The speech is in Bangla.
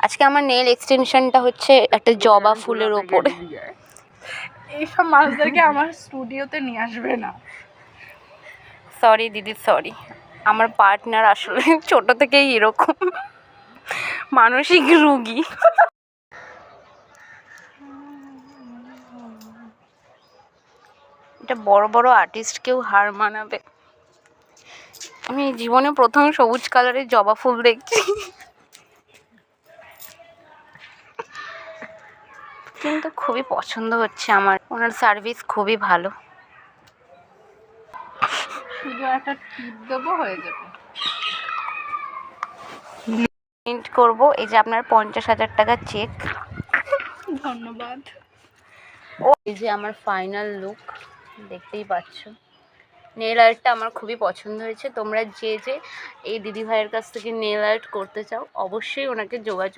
আজকে আমার নেল এক্সটেনশনটা হচ্ছে একটা জবা ফুলের ওপরে। এইসব মানুষদেরকে আমার স্টুডিওতে নিয়ে আসবে না। সরি দিদি, সরি। আমার পার্টনার আসলে ছোট থেকেই এরকম মানসিক রোগী। এটা বড় বড় আর্টিস্টকেও হার মানাবে। আমি জীবনে প্রথম সবুজ কালারের জবা ফুল দেখছি, কিন্তু খুবই পছন্দ হচ্ছে আমার। ওনার সার্ভিস খুবই ভালো। শুধু একটা টিপ দেবো, হয়ে যাবে। প্রিন্ট করবো। এই যে আপনার 50,000 টাকার চেক। ধন্যবাদ। ও এই যে আমার ফাইনাল লুক, দেখতেই পাচ্ছ। নেল আর্টটা আমার খুবই পছন্দ হয়েছে। তোমরা যে যে এই দিদিভাইয়ের কাছ থেকে নেল আর্ট করতে চাও, অবশ্যই ওনাকে যোগাযোগ